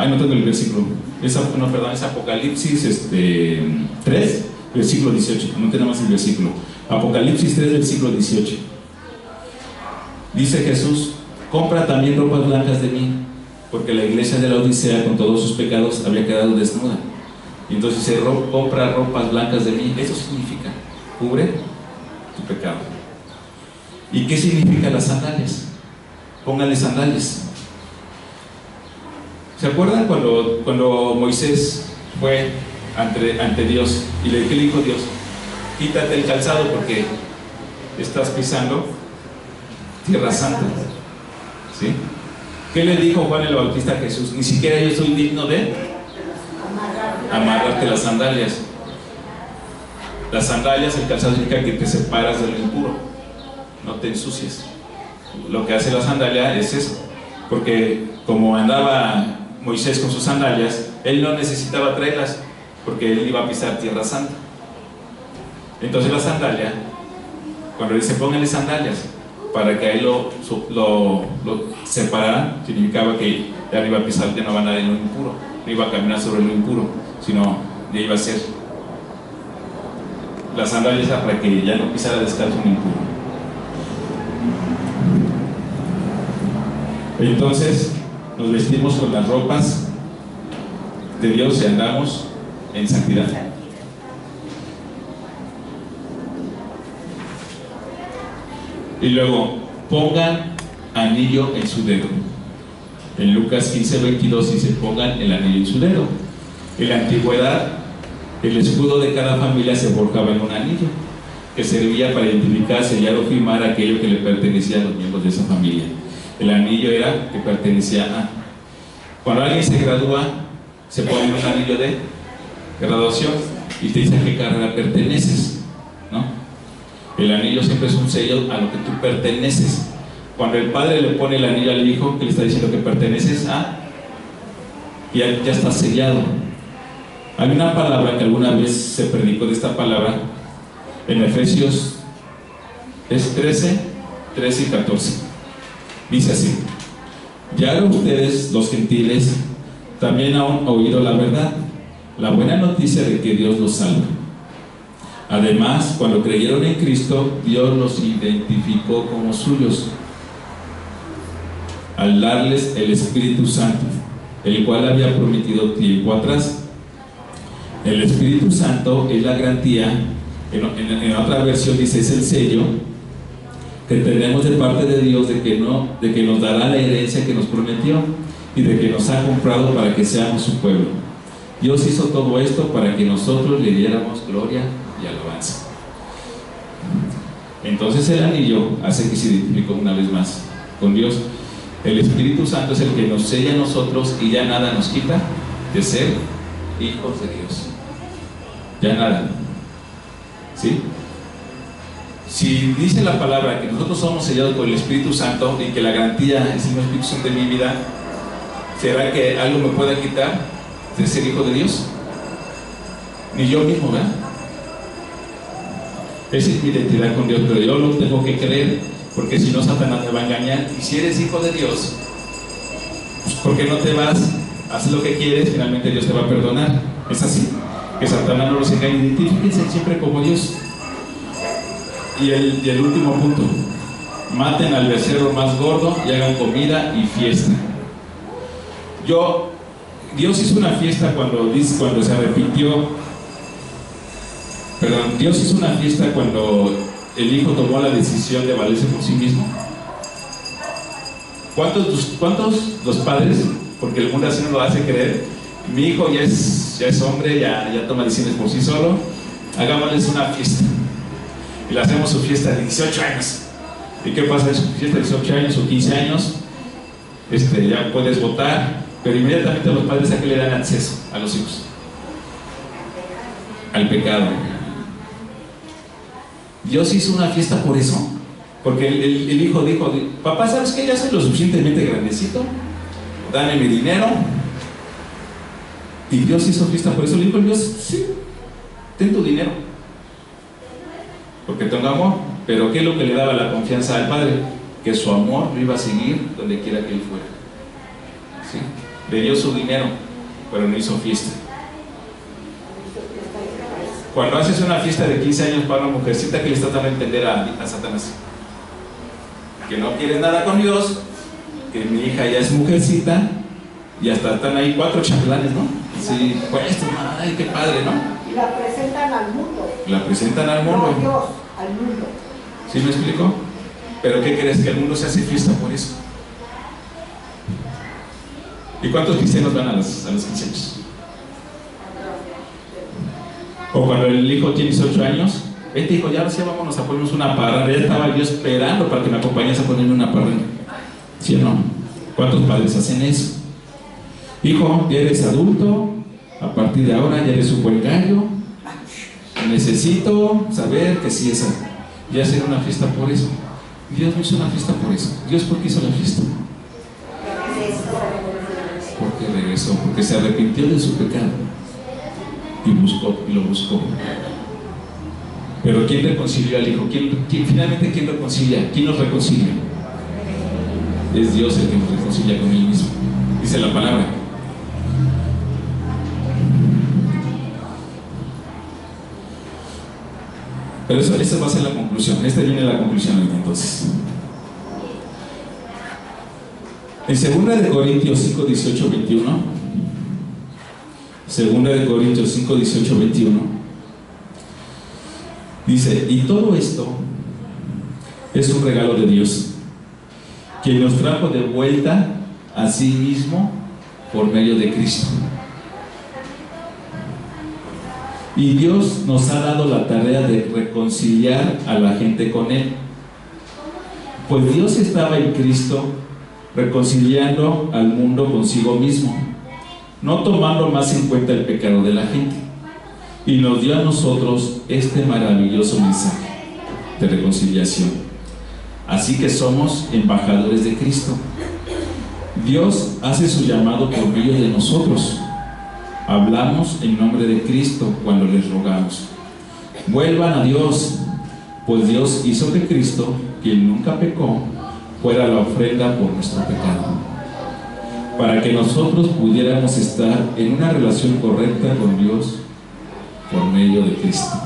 no tengo el versículo, es Apocalipsis 3, versículo 18, no tenemos el versículo. Apocalipsis 3, versículo 18. Dice Jesús, compra también ropas blancas de mí, porque la iglesia de la Odisea con todos sus pecados había quedado desnuda. Y entonces dice, compra ropas blancas de mí. Eso significa, cubre tu pecado. ¿Y qué significa las sandalias? Póngale sandalias. ¿Se acuerdan cuando Moisés fue ante Dios y ¿qué le dijo Dios? Quítate el calzado porque estás pisando tierra santa. ¿Sí? ¿Qué le dijo Juan el Bautista a Jesús? Ni siquiera yo soy digno de amarrarte las sandalias. Las sandalias, el calzado significa que te separas de lo impuro, no te ensucias. Lo que hace la sandalia es eso, porque como andaba Moisés con sus sandalias, él no necesitaba traerlas, porque él iba a pisar tierra santa. Entonces la sandalia, cuando dice pónganle sandalias, para que a él lo separaran, significaba que ya no iba a pisar, ya no va a nadar en lo impuro, no iba a caminar sobre lo impuro, sino ya iba a ser las sandalias para que ya no pisara descalzo en impuro. Entonces nos vestimos con las ropas de Dios y andamos en santidad. Y luego pongan anillo en su dedo. En Lucas 15:22 dice: pongan el anillo en su dedo. En la antigüedad, el escudo de cada familia se forjaba en un anillo, que servía para identificar, sellar o firmar aquello que le pertenecía a los miembros de esa familia. El anillo era que pertenecía a... Cuando alguien se gradúa, se pone un anillo de graduación y te dice a qué carrera perteneces, ¿no? El anillo siempre es un sello a lo que tú perteneces. Cuando el padre le pone el anillo al hijo, que le está diciendo que perteneces a... ya está sellado. Hay una palabra que alguna vez se predicó de esta palabra en Efesios, es 13 y 14. Dice así: ya ahora ustedes, los gentiles, también han oído la verdad, la buena noticia de que Dios los salva. Además, cuando creyeron en Cristo, Dios los identificó como suyos al darles el Espíritu Santo, el cual había prometido tiempo atrás. El Espíritu Santo es la garantía, en otra versión dice, es el sello que tenemos de parte de Dios de que nos dará la herencia que nos prometió y de que nos ha comprado para que seamos su pueblo. Dios hizo todo esto para que nosotros le diéramos gloria y alabanza. Entonces el anillo hace que se identifique una vez más con Dios. El Espíritu Santo es el que nos sella a nosotros y ya nada nos quita de ser hijos de Dios. Ya nada. ¿Sí? Si dice la palabra que nosotros somos sellados por el Espíritu Santo y que la garantía es el Espíritu Santo de mi vida, ¿será que algo me pueda quitar de ser hijo de Dios? Ni yo mismo, ¿verdad? Esa es mi identidad con Dios, pero yo lo tengo que creer, porque si no, Satanás me va a engañar. Y si eres hijo de Dios, pues, ¿por qué no te vas? Haz lo que quieres, finalmente Dios te va a perdonar. Es así, que Satanás no los engañe. Identifíquense siempre como Dios. Y el último punto: maten al becerro más gordo y hagan comida y fiesta. Dios hizo una fiesta cuando se arrepintió. Perdón, Dios hizo una fiesta cuando el hijo tomó la decisión de valerse por sí mismo. ¿Cuántos los padres, porque el mundo así nos lo hace creer, mi hijo ya es hombre, ya toma decisiones por sí solo, hagámosles una fiesta? Y le hacemos su fiesta de 18 años. ¿Y qué pasa en su fiesta de 18 años o 15 años? Ya puedes votar, pero inmediatamente los padres a qué le dan acceso a los hijos: al pecado. Dios hizo una fiesta por eso, porque el hijo dijo: papá, ¿sabes qué? Ya soy lo suficientemente grandecito, dame mi dinero. Y Dios hizo fiesta por eso. Le dijo Dios: sí, ten tu dinero, porque tengo amor. Pero ¿qué es lo que le daba la confianza al padre? Que su amor lo iba a seguir donde quiera que él fuera. ¿Sí? Le dio su dinero, pero no hizo fiesta. Cuando haces una fiesta de 15 años para una mujercita, ¿qué le estás dando a entender a Satanás? Que no quieres nada con Dios, que mi hija ya es mujercita, y hasta están ahí 4 chambelanes, ¿no? Sí, pues esto, ay, qué padre, ¿no? Y la presentan al mundo. La presentan al mundo. No, Dios, al mundo. ¿Sí me explico? ¿Pero qué crees? Que el mundo se hace fiesta por eso. ¿Y cuántos cristianos van a los 15 años? O cuando el hijo tiene 18 años, vete hijo, ya ahora sí vámonos a ponernos una parranda. Ya estaba yo esperando para que me acompañes a ponerme una parranda. ¿Sí o no? ¿Cuántos padres hacen eso? Hijo, ya eres adulto, a partir de ahora ya eres un buen gallo, necesito saber que sí es ya hacer una fiesta por eso. Dios no hizo una fiesta por eso. ¿Dios por qué hizo la fiesta? Porque regresó, porque se arrepintió de su pecado y lo buscó. Pero ¿quién reconcilió al hijo? Finalmente quién reconcilia? ¿Quién nos reconcilia? Es Dios el que nos reconcilia con él mismo. Dice la palabra. Pero esa va a ser la conclusión. Esta viene la conclusión entonces. En 2 Corintios 5, 18, 21, 2 Corintios 5, 18, 21, dice: y todo esto es un regalo de Dios, quien nos trajo de vuelta a sí mismo por medio de Cristo. Y Dios nos ha dado la tarea de reconciliar a la gente con Él. Pues Dios estaba en Cristo reconciliando al mundo consigo mismo, no tomando más en cuenta el pecado de la gente, y nos dio a nosotros este maravilloso mensaje de reconciliación. Así que somos embajadores de Cristo. Dios hace su llamado por medio de nosotros. Hablamos en nombre de Cristo cuando les rogamos: vuelvan a Dios, pues Dios hizo que Cristo, quien nunca pecó, fuera la ofrenda por nuestro pecado, para que nosotros pudiéramos estar en una relación correcta con Dios por medio de Cristo.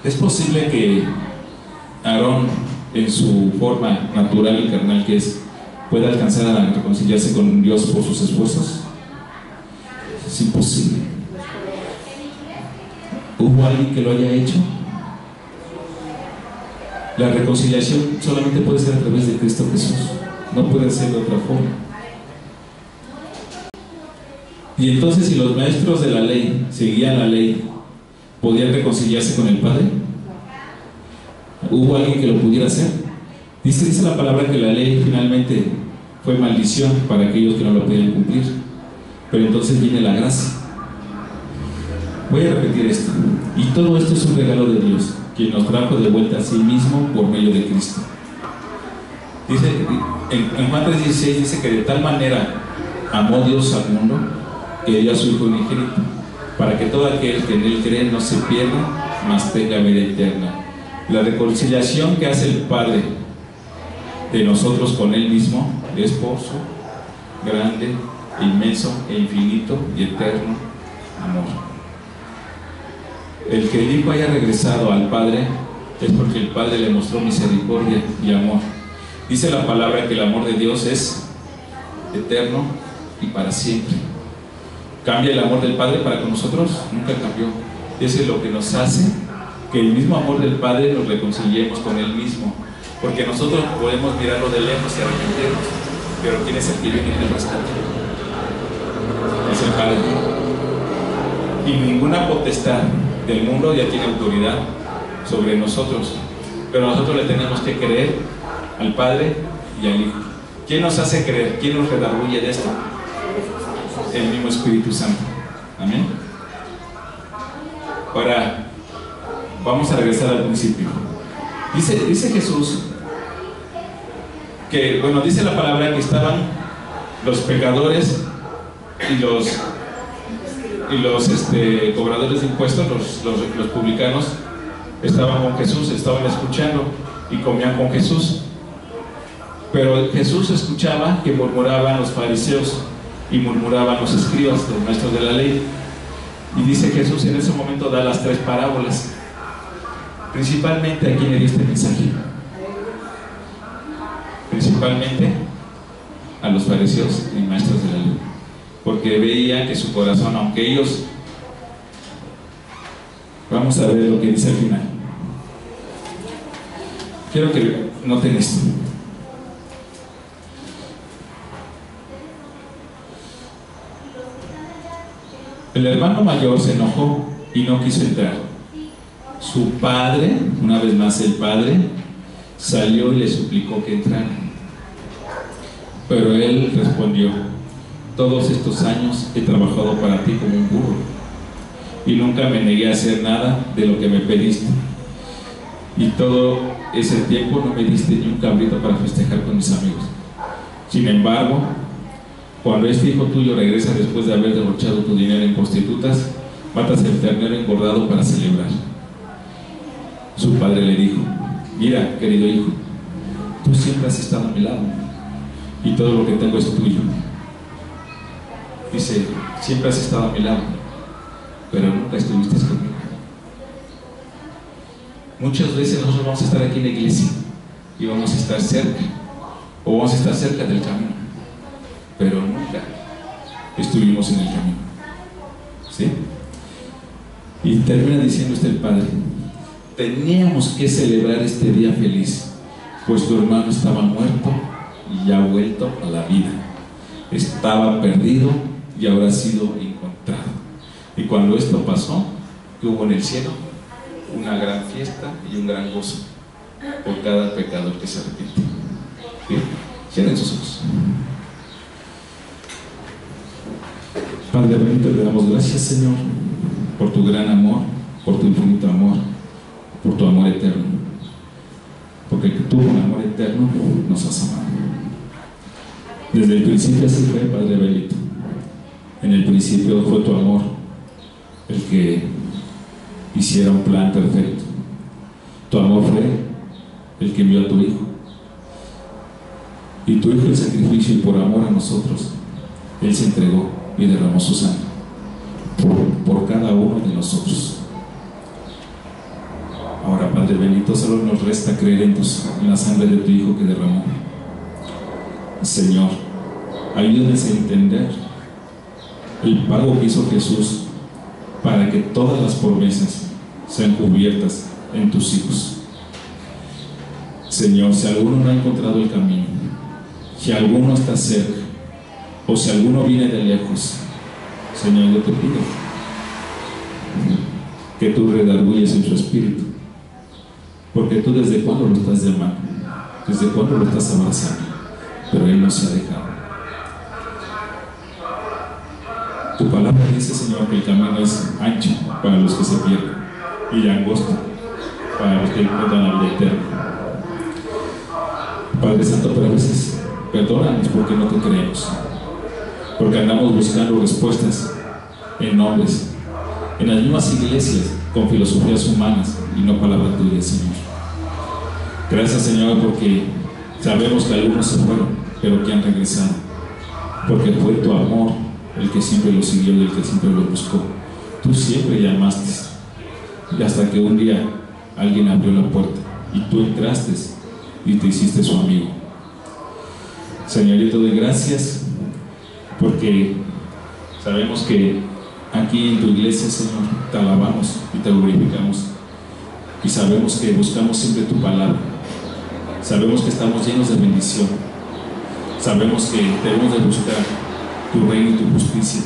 Es posible que Aarón, en su forma natural y carnal que es, pueda alcanzar a reconciliarse con Dios por sus esfuerzos. Es imposible. ¿Hubo alguien que lo haya hecho? La reconciliación solamente puede ser a través de Cristo Jesús, no puede ser de otra forma. Y entonces, si los maestros de la ley seguían la ley, ¿podían reconciliarse con el Padre? ¿Hubo alguien que lo pudiera hacer? Dice la palabra que la ley finalmente fue maldición para aquellos que no lo podían cumplir, pero entonces viene la gracia. Voy a repetir esto: y todo esto es un regalo de Dios, quien nos trajo de vuelta a sí mismo por medio de Cristo. Dice en Juan 3:16, dice que de tal manera amó Dios al mundo que dio a su Hijo unigénito, para que todo aquel que en Él cree no se pierda, mas tenga vida eterna. La reconciliación que hace el Padre de nosotros con Él mismo es por su grande, inmenso e infinito y eterno amor. El que el Hijo haya regresado al Padre es porque el Padre le mostró misericordia y amor. Dice la palabra que el amor de Dios es eterno y para siempre. ¿Cambia el amor del Padre para con nosotros? Nunca cambió. Eso es lo que nos hace que el mismo amor del Padre nos reconciliemos con Él mismo, porque nosotros podemos mirarlo de lejos y arrepentirnos, pero ¿quién es el que viene en el rescate? Es el Padre. Y ninguna potestad del mundo ya tiene autoridad sobre nosotros, pero nosotros le tenemos que creer al Padre y al Hijo. ¿Quién nos hace creer? ¿Quién nos redarguye de esto? El mismo Espíritu Santo. Amén. Ahora vamos a regresar al principio. Dice Jesús que, bueno, dice la palabra que estaban los pecadores y los cobradores de impuestos, los publicanos, estaban con Jesús, estaban escuchando y comían con Jesús. Pero Jesús escuchaba que murmuraban los fariseos y murmuraban los escribas, los maestros de la ley. Y dice Jesús, en ese momento da las 3 parábolas. Principalmente, ¿a quién le dio este mensaje? Principalmente a los fariseos y maestros de la ley, porque veía que su corazón, aunque ellos, vamos a ver lo que dice al final. Quiero que noten esto. El hermano mayor se enojó y no quiso entrar. Su padre, una vez más el padre, salió y le suplicó que entrara. Pero él respondió: todos estos años he trabajado para ti como un burro y nunca me negué a hacer nada de lo que me pediste, y todo ese tiempo no me diste ni un cabrito para festejar con mis amigos. Sin embargo, cuando este hijo tuyo regresa después de haber derrochado tu dinero en prostitutas, matas el ternero engordado para celebrar. Su padre le dijo: mira, querido hijo, tú siempre has estado a mi lado y todo lo que tengo es tuyo. Dice: siempre has estado a mi lado, pero nunca estuviste conmigo. Muchas veces nosotros vamos a estar aquí en la iglesia y vamos a estar cerca, o vamos a estar cerca del camino, pero nunca estuvimos en el camino. ¿Sí? Y termina diciendo el padre: teníamos que celebrar este día feliz, pues tu hermano estaba muerto y ha vuelto a la vida. Estaba perdido y ahora ha sido encontrado. Y cuando esto pasó, ¿qué hubo en el cielo? Una gran fiesta y un gran gozo por cada pecador que se arrepiente. Bien, cierren sus ojos. Padre bendito, le damos gracias, Señor, por tu gran amor, por tu infinito amor, por tu amor eterno, porque tú con amor eterno nos has amado. Desde el principio así fue, Padre bendito. En el principio fue tu amor el que hiciera un plan perfecto. Tu amor fue el que envió a tu Hijo, y tu Hijo, el sacrificio, y por amor a nosotros Él se entregó y derramó su sangre por cada uno de nosotros. Ahora, Padre bendito, solo nos resta creer en la sangre de tu Hijo que derramó. Señor, ayúdanos a entender el pago que hizo Jesús para que todas las promesas sean cubiertas en tus hijos. Señor, si alguno no ha encontrado el camino, si alguno está cerca, o si alguno viene de lejos, Señor, yo te pido que tú redarguyes en su espíritu, porque tú desde cuándo lo estás llamando, desde cuándo lo estás abrazando, pero él no se ha dejado. Tu palabra dice, Señor, que el camino es ancho para los que se pierden y angosto para los que encuentran la vida eterna. Padre Santo, pero a veces perdónanos porque no te creemos, porque andamos buscando respuestas en hombres, en las mismas iglesias, con filosofías humanas y no palabra tuya, Señor. Gracias, Señor, porque sabemos que algunos se fueron, pero que han regresado, porque fue tu amor el que siempre lo siguió y el que siempre lo buscó. Tú siempre llamaste, y hasta que un día alguien abrió la puerta y tú entraste y te hiciste su amigo. Señor, yo te doy gracias porque sabemos que aquí en tu iglesia, Señor, te alabamos y te glorificamos, y sabemos que buscamos siempre tu palabra, sabemos que estamos llenos de bendición, sabemos que debemos de buscar tu reino y tu justicia,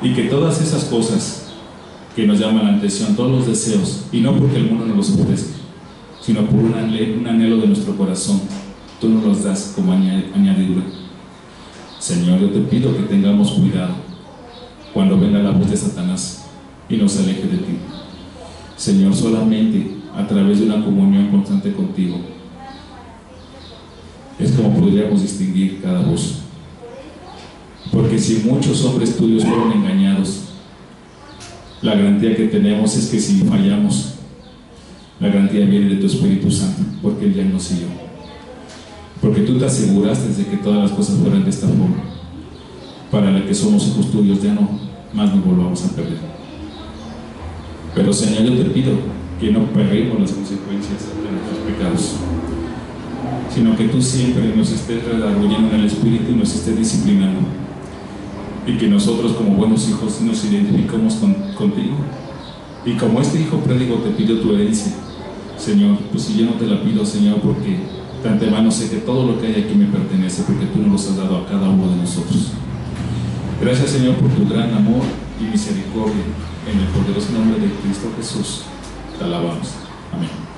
y que todas esas cosas que nos llaman la atención, todos los deseos, y no porque el mundo nos los ofrezca, sino por un anhelo de nuestro corazón, tú nos los das como añadidura. Señor, yo te pido que tengamos cuidado cuando venga la voz de Satanás y nos aleje de ti. Señor, solamente a través de una comunión constante contigo es como podríamos distinguir cada voz. Porque si muchos hombres tuyos fueron engañados, la garantía que tenemos es que si fallamos, la garantía viene de tu Espíritu Santo, porque Él ya nos siguió. Porque tú te aseguraste de que todas las cosas fueran de esta forma, para la que somos hijos tuyos, ya no más nos volvamos a perder. Pero Señor, yo te pido que no paguemos las consecuencias de nuestros pecados, sino que tú siempre nos estés redarguyendo en el Espíritu y nos estés disciplinando, y que nosotros como buenos hijos nos identificamos contigo. Y como este hijo pródigo te pidió tu herencia, Señor, pues si yo no te la pido, Señor, porque de antemano sé que todo lo que hay aquí me pertenece, porque tú nos los has dado a cada uno de nosotros. Gracias, Señor, por tu gran amor y misericordia. En el poderoso nombre de Cristo Jesús te alabamos. Amén.